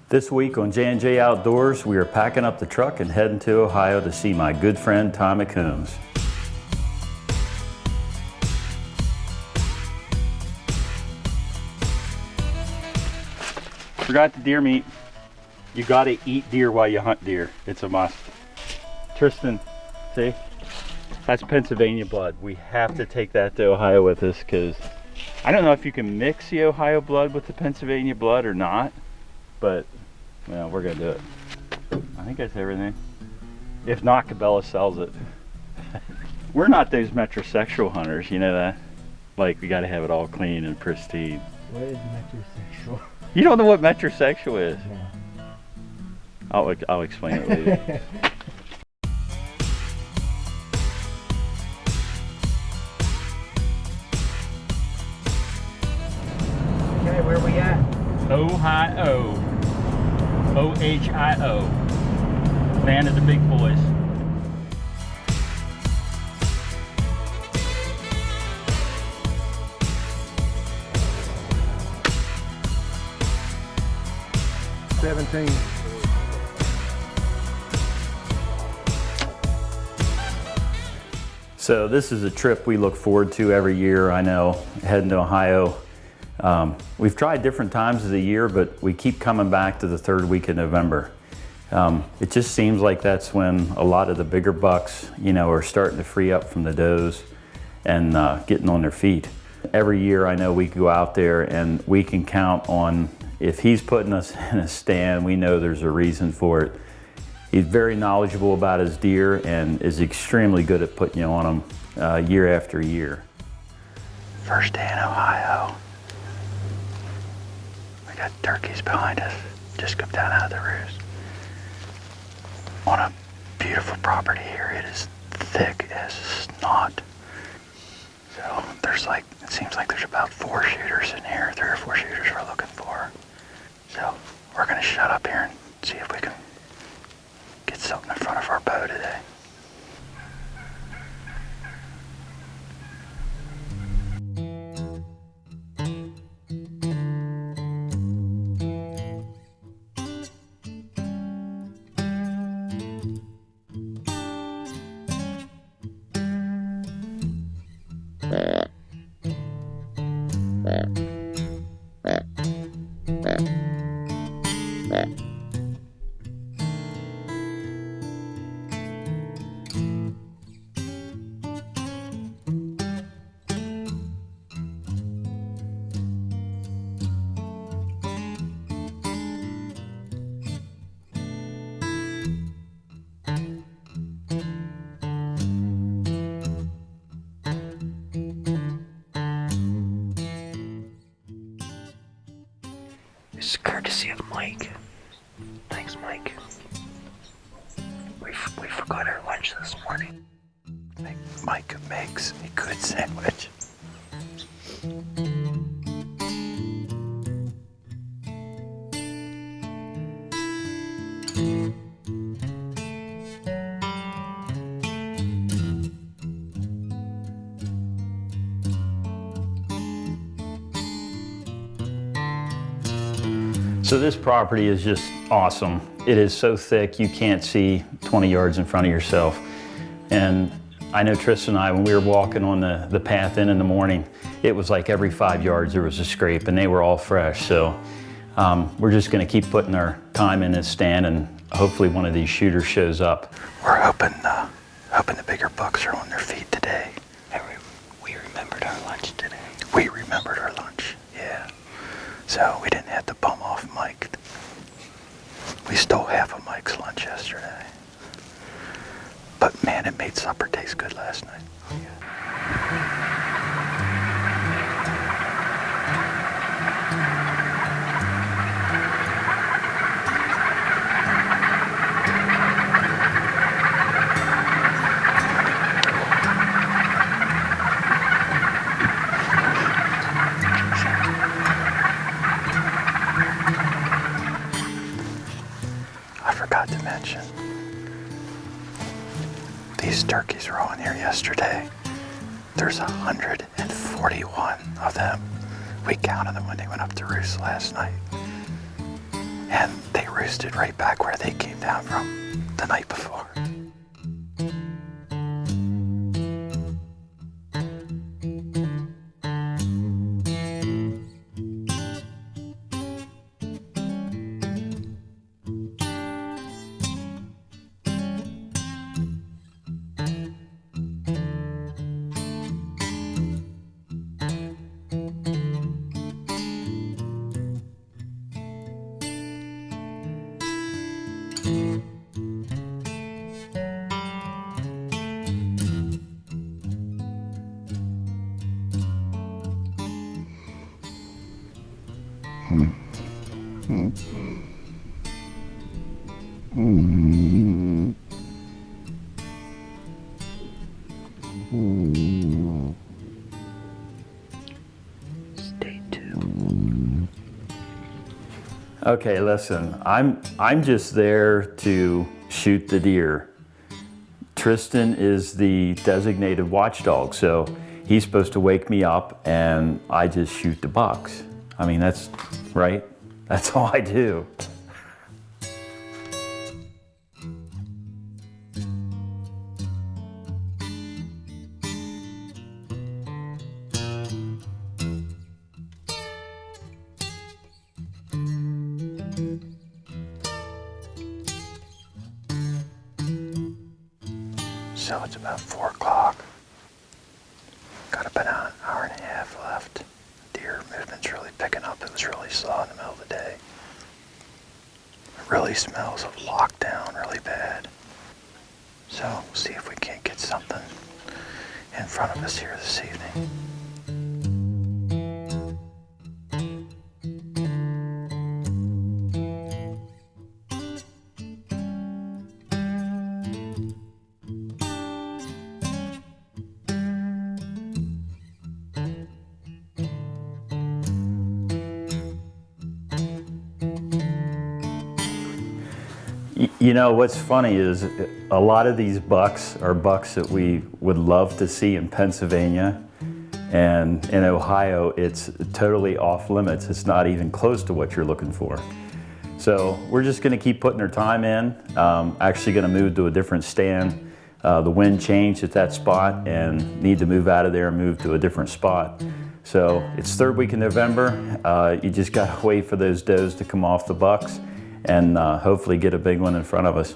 This week on J&J Outdoors, we are packing up the truck and heading to Ohio to see my good friend Tom McCombs. Forgot the deer meat. You gotta eat deer while you hunt deer. It's a must. Tristin, see? That's Pennsylvania blood. We have to take that to Ohio with us because I don't know if you can mix the Ohio blood with the Pennsylvania blood or not, but well, we're gonna do it. I think that's everything. If not, Cabela sells it. We're not those metrosexual hunters, you know that? Like, we gotta have it all clean and pristine. What is metrosexual? You don't know what metrosexual is? No. I'll explain it later. Okay, where we at? Ohio. O-H-I-O. Land of the big boys. So this is a trip we look forward to every year. I know, heading to Ohio. We've tried different times of the year, but we keep coming back to the third week of November. It just seems like that's when a lot of the bigger bucks, you know, are starting to free up from the does and getting on their feet. Every year I know we go out there and we can count on, if he's putting us in a stand, we know there's a reason for it. He's very knowledgeable about his deer and is extremely good at putting you on them year after year. First day in Ohio. We got turkeys behind us, just come down out of the roost. On a beautiful property here. It is thick as snot. So there's like, it seems like there's about 4 shooters in here, 3 or 4 shooters we're looking for. So we're gonna shut up here and see if we can get something in front of our bow today. This is courtesy of Mike. Thanks, Mike. We forgot our lunch this morning. Mike makes a good sandwich. So this property is just awesome. It is so thick you can't see 20 yards in front of yourself. And I know Tristan and I, when we were walking on the path in the morning, it was like every 5 yards there was a scrape and they were all fresh. So we're just gonna keep putting our time in this stand and hopefully one of these shooters shows up. We're hoping the bigger bucks are on their feet today. And we remembered our lunch today. We remembered our lunch, yeah. So we didn't have to bum off Mike. We stole half of Mike's lunch yesterday. But man, it made supper taste good last night. I forgot to mention, these turkeys were on here yesterday. There's 141 of them. We counted them when they went up to roost last night. And they roosted right back where they came down from the night before. Stay tuned. Okay, listen, I'm just there to shoot the deer. Tristin is the designated watchdog, so he's supposed to wake me up and I just shoot the bucks. I mean, that's right. That's all I do. So it's about 4 o'clock. Got about an hour and a half left. Deer movement's really picking up. It was really slow in the middle of the day. It really smells of lockdown really bad. So we'll see if we can't get something in front of us here this evening. You know, what's funny is a lot of these bucks are bucks that we would love to see in Pennsylvania, and in Ohio it's totally off limits. It's not even close to what you're looking for. So we're just going to keep putting our time in. Actually going to move to a different stand. The wind changed at that spot and need to move out of there and move to a different spot. So it's third week in November. You just got to wait for those does to come off the bucks and hopefully get a big one in front of us.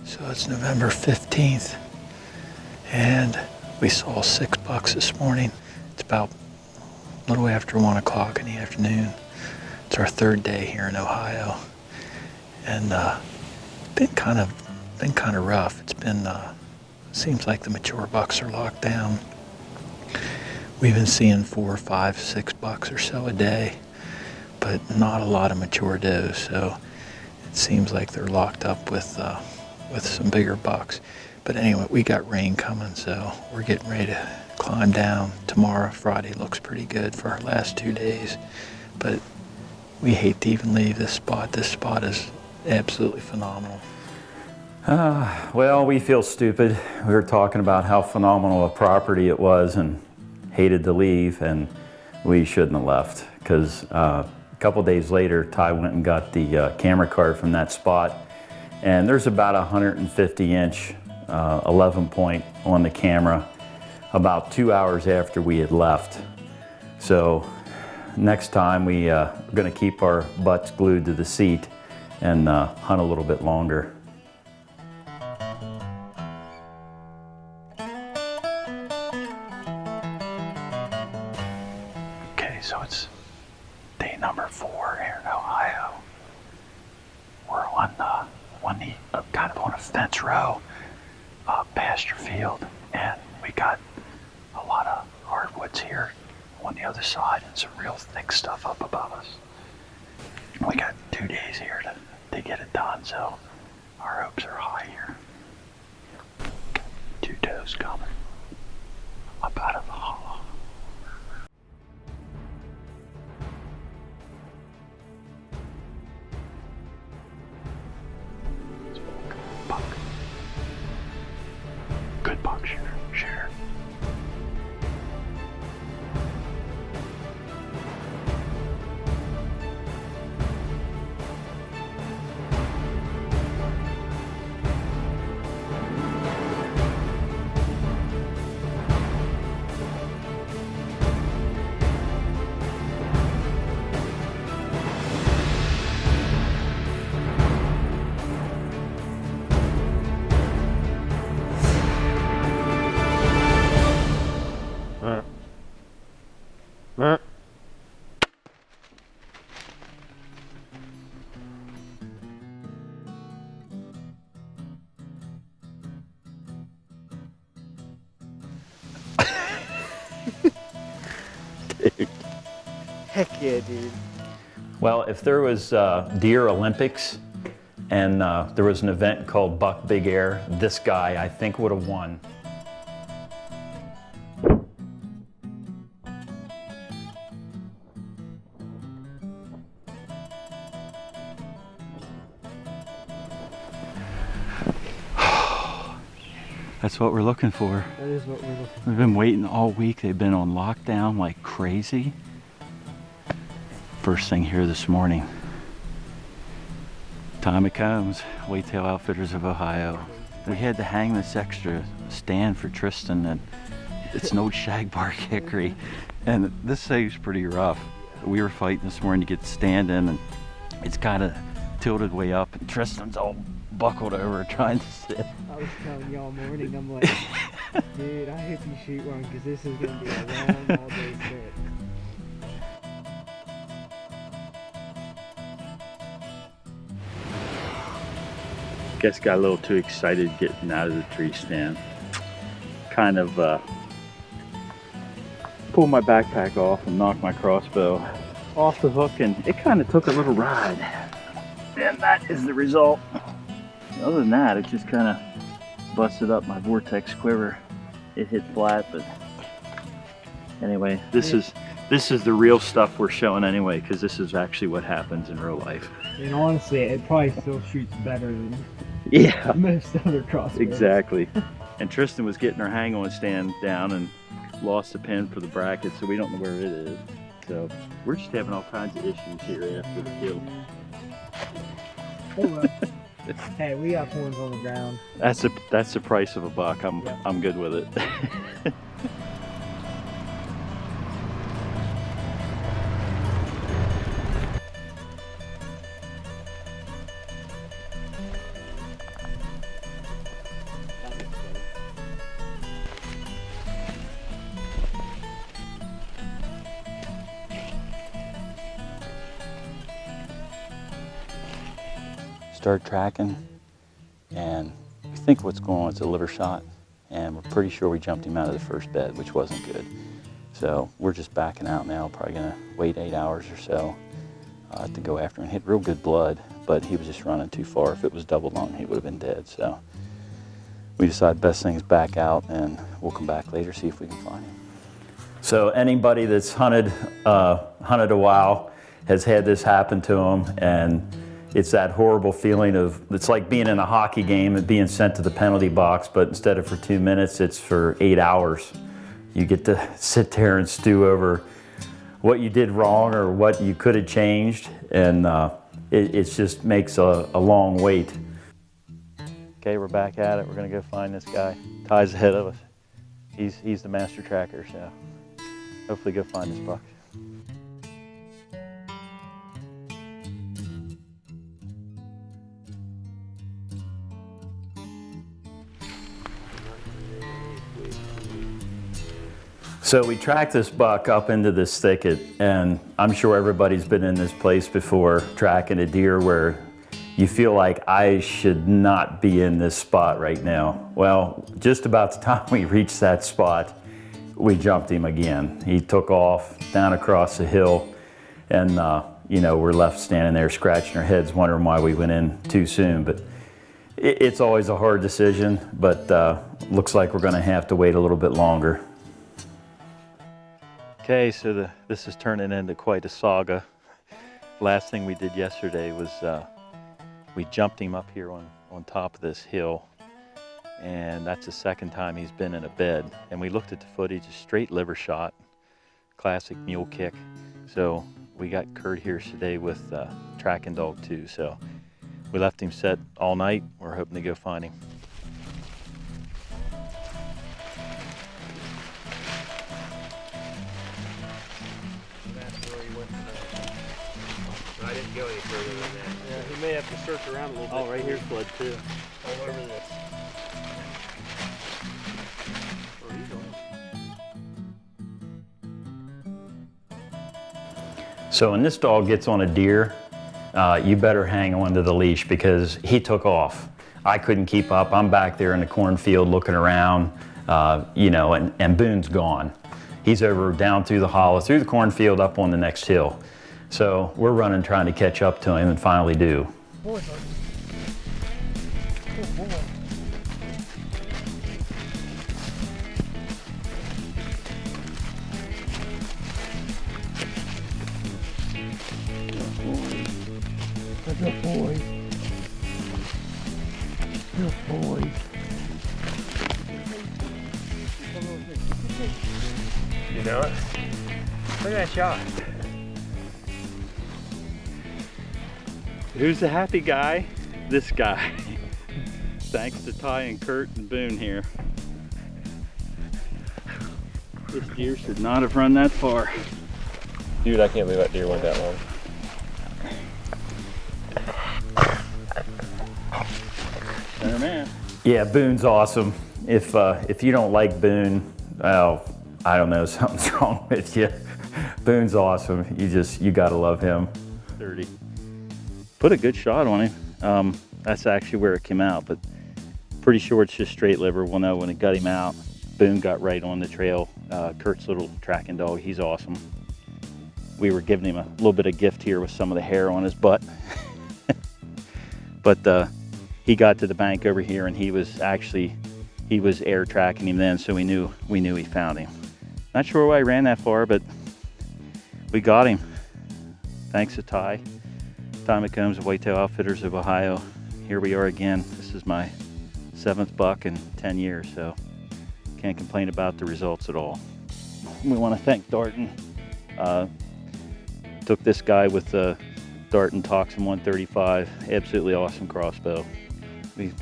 So it's November 15th, and we saw 6 bucks this morning. It's about a little after 1 o'clock in the afternoon. It's our third day here in Ohio, and been kind of rough. It's been seems like the mature bucks are locked down. We've been seeing 4, 5, 6 bucks or so a day, but not a lot of mature does. So it seems like they're locked up with some bigger bucks. But anyway, we got rain coming, so we're getting ready to climb down. Tomorrow, Friday, looks pretty good for our last 2 days. But we hate to even leave this spot. This spot is absolutely phenomenal. Well, we feel stupid. We were talking about how phenomenal a property it was and hated to leave, and we shouldn't have left, because a couple days later, Ty went and got the camera card from that spot, and there's about a 150-inch 11-point on the camera about 2 hours after we had left. So next time we're going to keep our butts glued to the seat and hunt a little bit longer. Okay, so it's day number 4 here in Ohio. We're on kind of on a fence row, pasture field, and we got a lot of hardwoods here on the other side and some real thick stuff up above us. We got 2 days here to get it done, so our hopes are high here. 2 does coming up out of the hollow. Buck. Good buck shooter. Dude. Heck yeah, dude. Well, if there was Deer Olympics and there was an event called Buck Big Air, this guy I think would have won. That's what we're looking for. That is what we're looking for. We've been waiting all week. They've been on lockdown like crazy. First thing here this morning. Tom McCombs, Whitetail Outfitters of Ohio. We had to hang this extra stand for Tristin, and it's an old shagbark hickory. And this thing's pretty rough. We were fighting this morning to get the stand in, and it's kind of tilted way up, and Tristin's all buckled over trying to sit. I was telling y'all morning, I'm like, dude, I hope you shoot one because this is going to be a long all day trip. Guess got a little too excited getting out of the tree stand. Kind of pulled my backpack off and knocked my crossbow off the hook, and it kind of took a little ride. And that is the result. Other than that, it just kind of busted up my vortex quiver. It hit flat, but anyway, this is the real stuff we're showing anyway, because this is actually what happens in real life. And honestly, it probably still shoots better than Yeah, most other crossbows. exactly. And Tristin was getting her hang-on stand down and lost the pin for the bracket, so we don't know where it is. So we're just having all kinds of issues here after the kill. Oh, well. Hey, we got horns on the ground. That's the price of a buck. I'm good with it. Start tracking, and we think what's going on is a liver shot, and we're pretty sure we jumped him out of the first bed, which wasn't good. So we're just backing out now, probably gonna wait 8 hours or so to go after him. Hit real good blood, but he was just running too far. If it was double lung, he would have been dead. So we decided best thing is back out, and we'll come back later, see if we can find him. So anybody that's hunted a while has had this happen to them, and it's that horrible feeling of, it's like being in a hockey game and being sent to the penalty box, but instead of for 2 minutes, it's for 8 hours. You get to sit there and stew over what you did wrong or what you could have changed, and it just makes a long wait. Okay, we're back at it. We're gonna go find this guy. Ty's ahead of us. He's the master tracker, so hopefully go find this buck. So we tracked this buck up into this thicket, and I'm sure everybody's been in this place before, tracking a deer where you feel like I should not be in this spot right now. Well, just about the time we reached that spot, we jumped him again. He took off down across the hill, and you know, we're left standing there scratching our heads wondering why we went in too soon. But it's always a hard decision, but looks like we're gonna have to wait a little bit longer. Okay, so this is turning into quite a saga. Last thing we did yesterday was we jumped him up here on top of this hill, and that's the second time he's been in a bed. And we looked at the footage, a straight liver shot, classic mule kick. So we got Kurt here today with tracking dog too. So we left him set all night. We're hoping to go find him. I didn't go any further than that. Yeah, he may have to search around a little bit. Oh, right here's blood too. All over this. So when this dog gets on a deer, you better hang on to the leash because he took off. I couldn't keep up. I'm back there in the cornfield looking around, you know, and Boone's gone. He's over down through the hollow, through the cornfield, up on the next hill. So we're running trying to catch up to him and finally do. Boy, good boy. Good boy. Good boy. You know it? Look at that shot. Who's the happy guy? This guy. Thanks to Ty and Kurt and Boone here. This deer should not have run that far. Dude, I can't believe that deer went that long. Center man. Yeah, Boone's awesome. If you don't like Boone, well, I don't know, something's wrong with you. Boone's awesome. You gotta love him. 30. Put a good shot on him. That's actually where it came out, but pretty sure it's just straight liver. We'll know when it got him out. Boone got right on the trail. Kurt's little tracking dog, he's awesome. We were giving him a little bit of gift here with some of the hair on his butt. But he got to the bank over here and he was air tracking him then, so we knew he found him. Not sure why he ran that far, but we got him. Thanks to Ty McCombs of Whitetail Outfitters of Ohio. Here we are again. This is my 7th buck in 10 years, so can't complain about the results at all. We want to thank Darton. Took this guy with the Darton Toxin 135. Absolutely awesome crossbow. We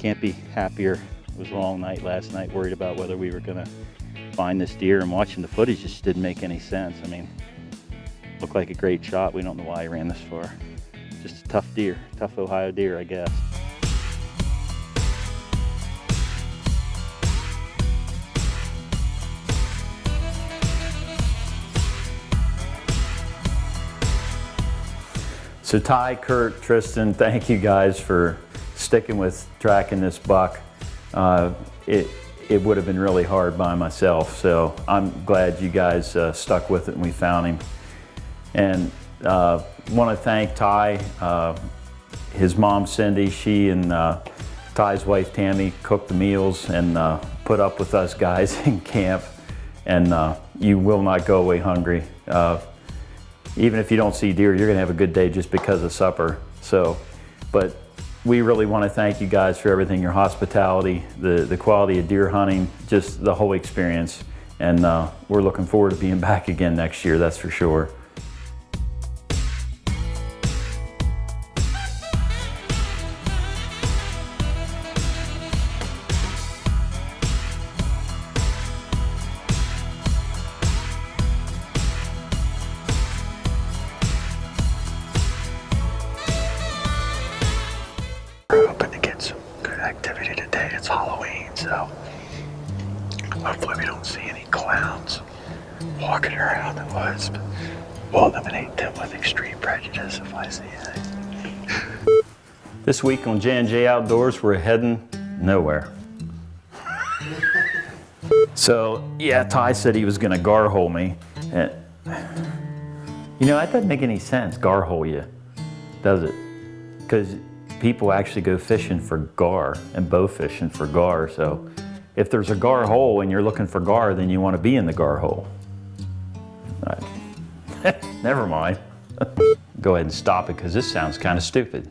can't be happier. It was a long night last night, worried about whether we were gonna find this deer, and watching the footage just didn't make any sense. I mean, looked like a great shot. We don't know why he ran this far. Just a tough deer, tough Ohio deer, I guess. So Ty, Kurt, Tristin, thank you guys for sticking with tracking this buck. It would have been really hard by myself, so I'm glad you guys stuck with it and we found him. And want to thank Ty, his mom Cindy, she and Ty's wife Tammy cooked the meals and put up with us guys in camp, and you will not go away hungry. Even if you don't see deer, you're gonna have a good day just because of supper. So, but we really want to thank you guys for everything, your hospitality, the quality of deer hunting, just the whole experience. And we're looking forward to being back again next year, that's for sure. We're hoping to get some good activity today. It's Halloween, so hopefully we don't see any clowns walking around the woods, but we'll eliminate them with extreme prejudice if I see anything. This week on J&J Outdoors, we're heading nowhere. So, yeah, Ty said he was gonna gar hole me. You know, that doesn't make any sense, gar hole you, does it? Because people actually go fishing for gar and bow fishing for gar. So if there's a gar hole and you're looking for gar, then you want to be in the gar hole. All right. Never mind. Go ahead and stop it because this sounds kind of stupid.